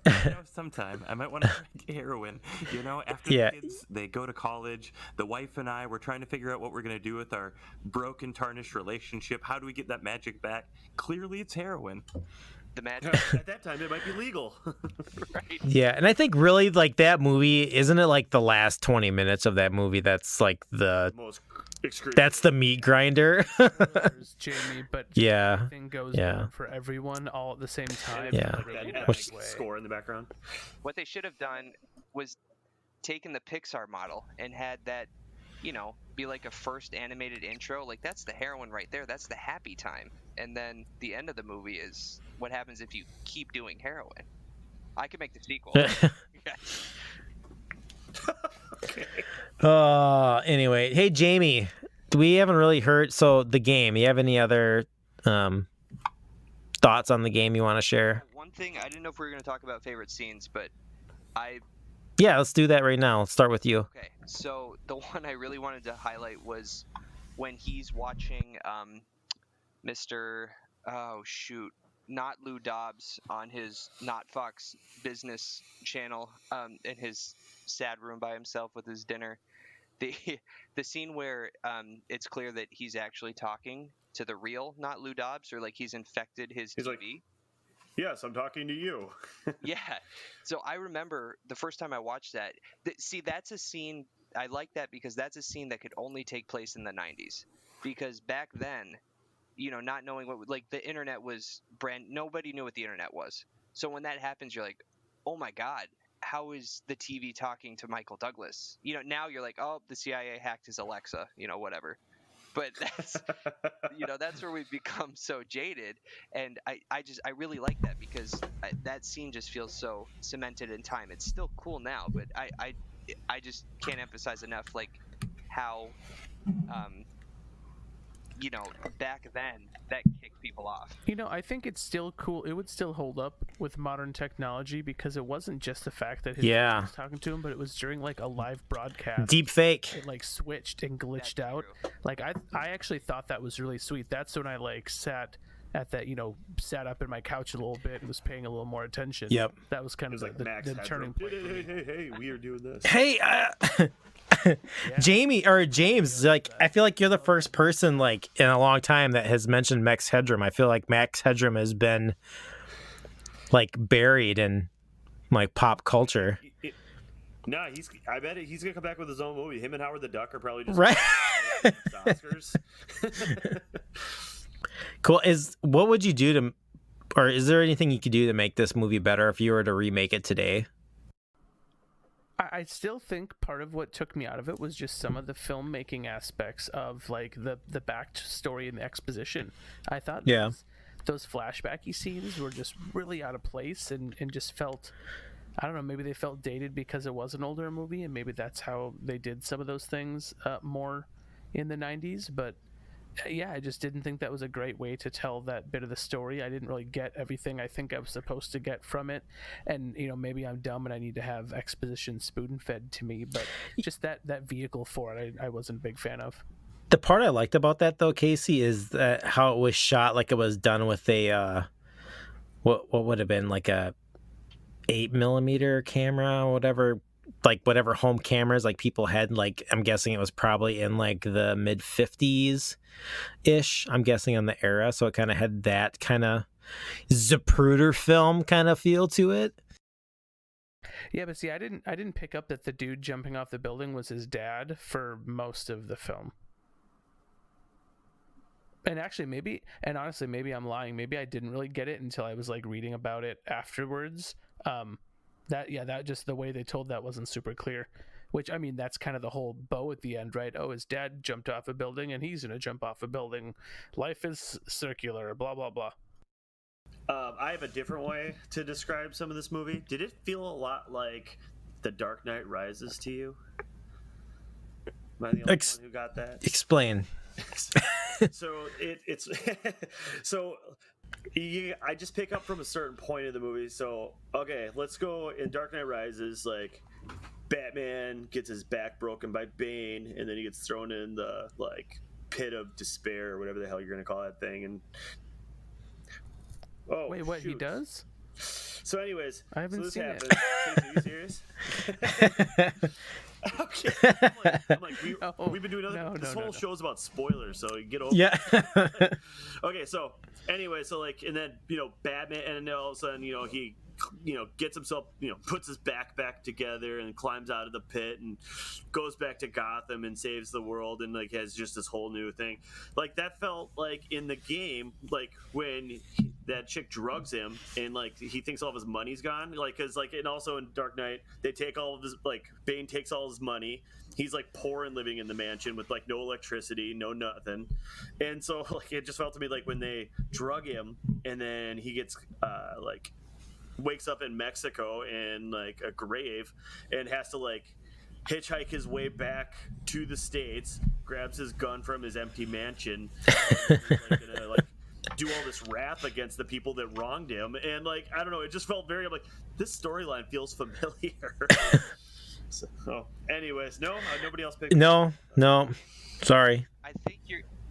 sometime I might want to try heroin. After Yeah. the kids, they go to college. The wife and I, we're trying to figure out what we're going to do with our broken, tarnished relationship. How do we get that magic back? Clearly, it's heroin. The magic, At that time, it might be legal. right? Yeah, and I think really like that movie, isn't it like the last 20 minutes of that movie that's like the Most excruciating. that's the meat grinder? Spoilers, Jamie, but Yeah. everything goes Yeah. down for everyone all at the same time. Yeah. in a really that bad epic way. score in the background. What they should have done was taken the Pixar model and had that, be like a first animated intro. Like, that's the heroine right there. That's the happy time. And then the end of the movie is what happens if you keep doing heroin. I could make the sequel. Anyway, hey Jamie, we haven't really heard. So the game. You have any other thoughts on the game you want to share? One thing, I didn't know if we were going to talk about favorite scenes, but Yeah, let's do that right now. Let's start with you. okay. So the one I really wanted to highlight was when he's watching Mr. Oh shoot, not Lou Dobbs on his Not Fox business channel in his sad room by himself with his dinner. The scene where it's clear that he's actually talking to the real Not Lou Dobbs, or like he's infected his He's TV. like, yes, I'm talking to you. Yeah. So I remember the first time I watched that. See, that's a scene. I like that because that's a scene that could only take place in the 90s. Because back then, not knowing like the internet was nobody knew what the internet was. So when that happens, you're like, oh my God, how is the TV talking to Michael Douglas? Now you're like, oh, the CIA hacked his Alexa, whatever. But that's that's where we've become so jaded, and I really like that because that scene just feels so cemented in time. It's still cool now, but I just can't emphasize enough like how back then that kicked people off. I think it's still cool. It would still hold up with modern technology because it wasn't just the fact that his Yeah. was talking to him, but it was during like a live broadcast. Deep fake. It like switched and glitched That's out. true. Like I actually thought that was really sweet. That's when I like sat at that, sat up in my couch a little bit and was paying a little more attention. Yep. That was kind It of was like the Max turning Headroom. point. For me. Hey, we are doing this. Hey, Jamie or James, like I feel like you're the first person like in a long time that has mentioned Max Headroom. I feel like Max Headroom has been like buried in like pop culture. No, I bet he's gonna come back with his own movie. Him and Howard the Duck are probably just Right. Oscars. Cool. What would you do to, or is there anything you could do to make this movie better if you were to remake it today? I still think part of what took me out of it was just some of the filmmaking aspects of like the backstory and the exposition. I thought those flashbacky scenes were just really out of place and just felt, I don't know, maybe they felt dated because it was an older movie and maybe that's how they did some of those things more in the 90s. But yeah, I just didn't think that was a great way to tell that bit of the story. I didn't really get everything I think I was supposed to get from it. And, maybe I'm dumb and I need to have exposition spoon-fed to me, but just that vehicle for it, I wasn't a big fan of. The part I liked about that though, Casey, is that how it was shot like it was done with a what would have been like a 8mm camera or whatever, like whatever home cameras like people had. Like I'm guessing it was probably in like the mid 50s ish. I'm guessing on the era, so it kind of had that kind of Zapruder film kind of feel to it. Yeah, but see, I didn't pick up that the dude jumping off the building was his dad for most of the film. And actually, honestly, maybe I'm lying. Maybe I didn't really get it until I was like reading about it afterwards. That just the way they told that wasn't super clear. Which, I mean, that's kind of the whole bow at the end, right? Oh, his dad jumped off a building and he's going to jump off a building. Life is circular, blah, blah, blah. I have a different way to describe some of this movie. Did it feel a lot like The Dark Knight Rises to you? Am I the only one who got that? Explain. So it's so I just pick up from a certain point of the movie. So okay, let's go in Dark Knight Rises. Like Batman gets his back broken by Bane, and then he gets thrown in the like pit of despair or whatever the hell you're gonna call that thing. And wait, what? Shoot. He does? So, anyways, I haven't seen happens. it. Are you serious? Okay. I'm like we've been doing this whole show's about spoilers, so you get over. Yeah. Okay, so anyway, so like, and then Batman, and then all of a sudden, he gets himself, puts his back together and climbs out of the pit and goes back to Gotham and saves the world and like has just this whole new thing. Like that felt like in the game, like when that chick drugs him and like he thinks all of his money's gone. Like, cause like, and also in Dark Knight, they take all of his, like Bane takes all his money. He's like poor and living in the mansion with like no electricity, no nothing. And so like, it just felt to me like when they drug him and then he gets like wakes up in Mexico in like a grave and has to like hitchhike his way back to the States, grabs his gun from his empty mansion, and is, like, gonna, like, do all this rap against the people that wronged him. And like, I don't know, it just felt very like this storyline feels familiar. So anyways, nobody else picked No, sorry. I think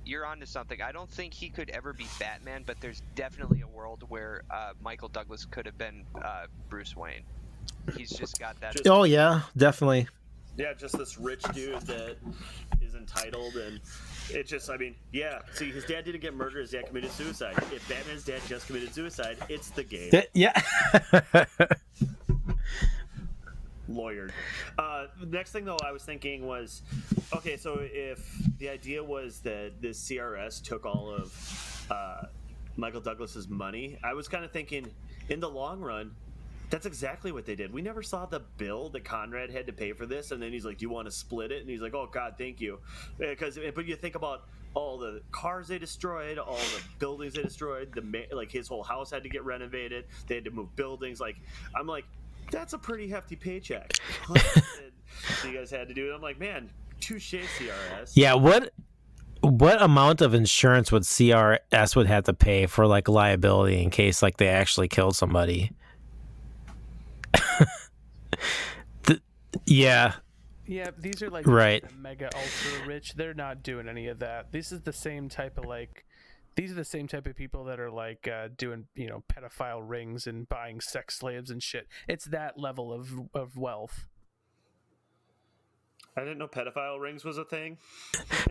you're onto something. I don't think he could ever be Batman, but there's definitely a world where Michael Douglas could have been Bruce Wayne. He's just got that. Oh yeah, definitely. Yeah, just this rich dude that is entitled, and it just, I mean, yeah. See, his dad didn't get murdered. His dad committed suicide. If Batman's dad just committed suicide, it's the game. Yeah. Lawyered. The next thing, though, I was thinking was, okay, so if the idea was that this CRS took all of Michael Douglas's money, I was kind of thinking, in the long run, That's exactly what they did. We never saw the bill that Conrad had to pay for this, and then he's like, "Do you want to split it?" And he's like, "Oh God, thank you." But you think about all the cars they destroyed, all the buildings they destroyed. Like his whole house had to get renovated. They had to move buildings. Like I'm like, that's a pretty hefty paycheck. You guys had to do it. I'm like, man, touche, CRS. Yeah, what amount of insurance would CRS would have to pay for like liability in case like they actually killed somebody? Yeah. Yeah, these are like right. mega ultra rich. They're not doing any of that. This is the same type of these are the same type of people that are like doing, pedophile rings and buying sex slaves and shit. It's that level of wealth. I didn't know pedophile rings was a thing.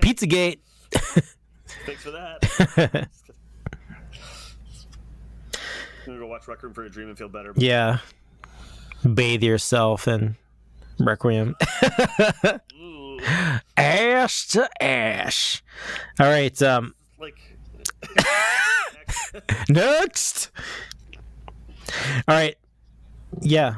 Pizzagate. Thanks for that. I'm gonna go watch Requiem for a Dream and feel better. Yeah. Bathe yourself in Requiem. Ash to ash. All right. Like next. All right. Yeah.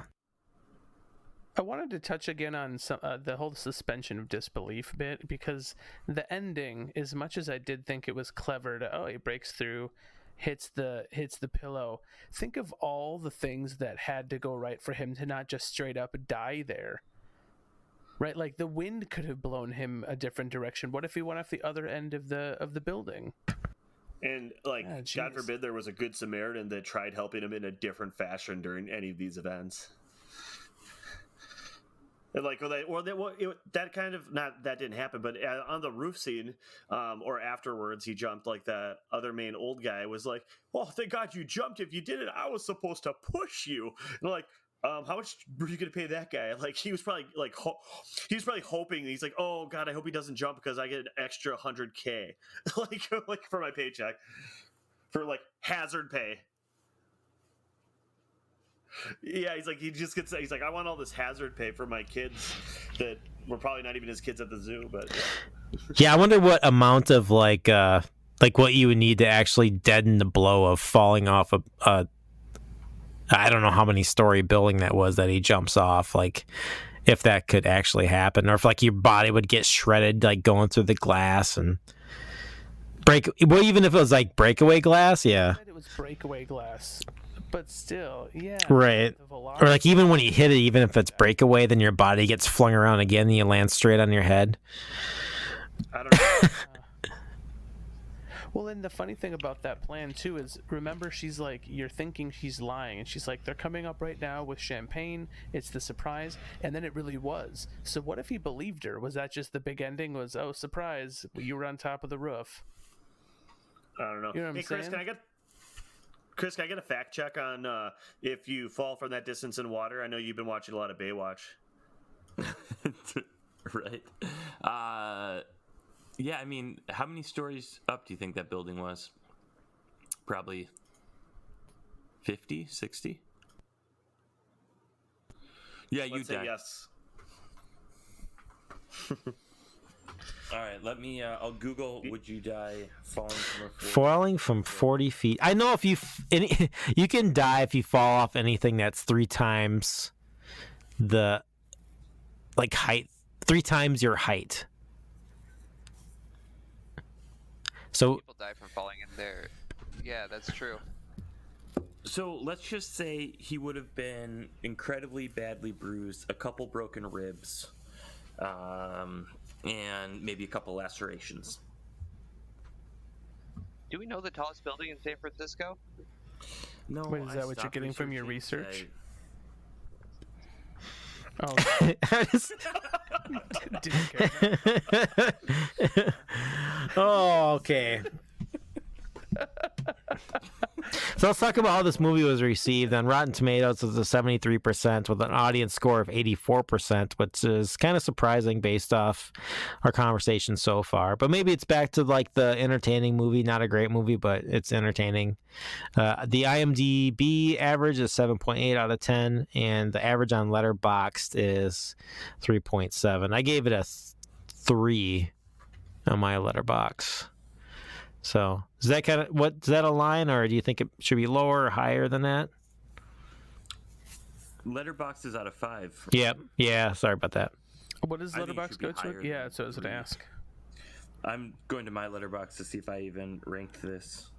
I wanted to touch again on the whole suspension of disbelief bit, because the ending, as much as I did think it was clever to, he breaks through, hits the pillow. Think of all the things that had to go right for him to not just straight up die there. Right? Like the wind could have blown him a different direction. What if he went off the other end of the building? And God forbid there was a good Samaritan that tried helping him in a different fashion during any of these events. And that kind of that didn't happen, but on the roof scene, or afterwards, he jumped. Like that other main old guy was like, "Oh, thank God you jumped. If you didn't, I was supposed to push you." And like, how much were you going to pay that guy? Like he was probably hoping. He's like, "Oh God, I hope he doesn't jump because I get an extra $100K, like for my paycheck, for like hazard pay." Yeah, he's like, I want all this hazard pay for my kids that were probably not even his kids at the zoo, but yeah, I wonder what amount of like what you would need to actually deaden the blow of falling off a I don't know how many story building that was that he jumps off, like if that could actually happen, or if like your body would get shredded like going through the glass and even if it was like breakaway glass. Yeah, It was breakaway glass. But still, yeah. Right. Or like even when you hit it, even if it's breakaway, then your body gets flung around again and you land straight on your head. I don't know. Well, and the funny thing about that plan, too, is remember she's like, you're thinking she's lying. And she's like, they're coming up right now with champagne. It's the surprise. And then it really was. So what if he believed her? Was that just the big ending? Was, oh, surprise, you were on top of the roof? I don't know. You know what I'm Chris, saying? Chris, can I get a fact check on if you fall from that distance in water? I know you've been watching a lot of Baywatch. Right. Yeah, I mean, how many stories up do you think that building was? Probably 50, 60? Yeah, Let's say yes. All right, let me. I'll Google. Would you die falling from 40 feet? I know if you can die if you fall off anything that's 3 times the height, 3 times your height. So people die from falling in there. Yeah, that's true. So let's just say he would have been incredibly badly bruised, a couple broken ribs. And maybe a couple lacerations. Do we know the tallest building in San Francisco? No. Wait, is that what you're getting from your research? Oh, didn't care. Oh, okay. So let's talk about how this movie was received. On Rotten Tomatoes, it's a 73% with an audience score of 84%, which is kind of surprising based off our conversation so far. But maybe it's back to like the entertaining movie, not a great movie, but it's entertaining. The IMDb average is 7.8 out of 10, and the average on Letterboxd is 3.7. I gave it a 3 on my Letterboxd. So is that is that a line, or do you think it should be lower or higher than that? Letterboxd is out of 5. Yep. Yeah. Sorry about that. What does I think it Letterboxd should be go to? higher Yeah, than so I was going to 3. ask. I'm going to my Letterboxd to see if I even ranked this.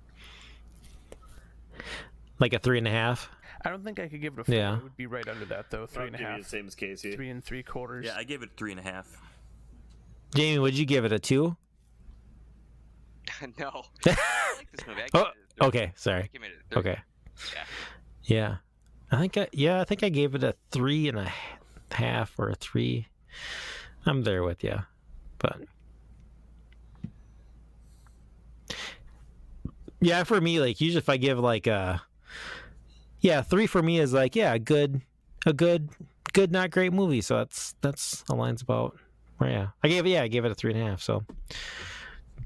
Like a 3.5. I don't think I could give it a 4. Yeah. It would be right under that, though. I'll give you 3.5. the same as Casey. 3 3/4. Yeah, I gave it 3.5. Jamie, would you give it a 2? No. I like this movie. I give Oh, it a 3. okay. Sorry. Give it a 3. Okay. Yeah. Yeah. I think I gave it a 3.5 or a 3. I'm there with you, but yeah, for me, like usually if I give like a 3 for me is like a good not great movie. So that's aligns about where I gave it a 3.5. So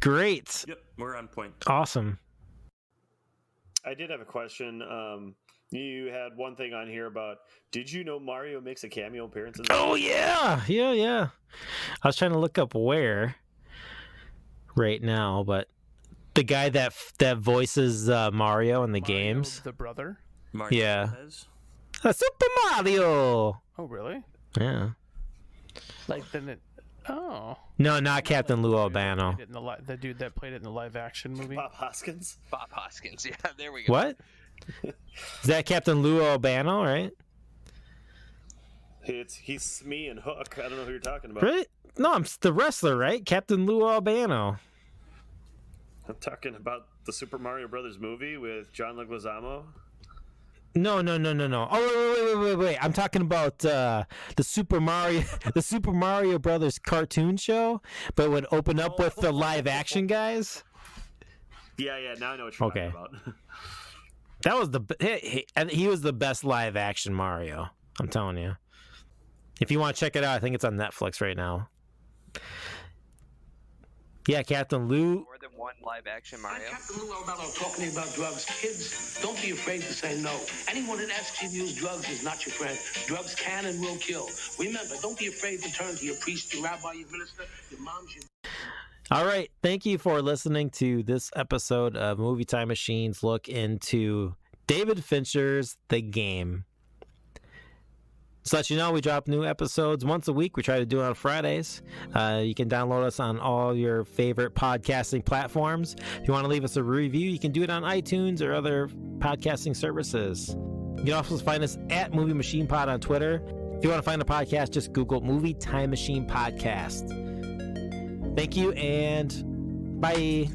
great, Yep, we're on point. awesome. I did have a question. You had one thing on here about, did you know Mario makes a cameo appearance? Oh yeah. I was trying to look up where right now, but the guy that voices Mario in the games, The brother? Mario Yeah. Lopez? Super Mario. Oh, really? Yeah. Like, then it... Oh. No, not Captain Lou Like, Albano. the dude that played it in the live-action movie? Bob Hoskins? Bob Hoskins. Yeah, there we go. What? Is that Captain Lou Albano, right? He's Smee and Hook. I don't know who you're talking about. Right? No, I'm the wrestler, right? Captain Lou Albano. I'm talking about the Super Mario Brothers movie with John Leguizamo. No. Oh, wait. I'm talking about the Super Mario Brothers cartoon show, but would open up with the live action guys. Yeah. Now I know what you're Okay. talking about. That was he was the best live action Mario. I'm telling you. If you want to check it out, I think it's on Netflix right now. Yeah, Captain Lou. More than one live-action Mario. Captain Lou Albano talking about drugs. Kids, don't be afraid to say no. Anyone that asks you to use drugs is not your friend. Drugs can and will kill. Remember, don't be afraid to turn to your priest, your rabbi, your minister, your mom, your... All right. Thank you for listening to this episode of Movie Time Machines look into David Fincher's The Game. Just to let you know, we drop new episodes once a week. We try to do it on Fridays. You can download us on all your favorite podcasting platforms. If you want to leave us a review, you can do it on iTunes or other podcasting services. You can also find us at Movie Machine Pod on Twitter. If you want to find the podcast, just Google Movie Time Machine Podcast. Thank you and bye.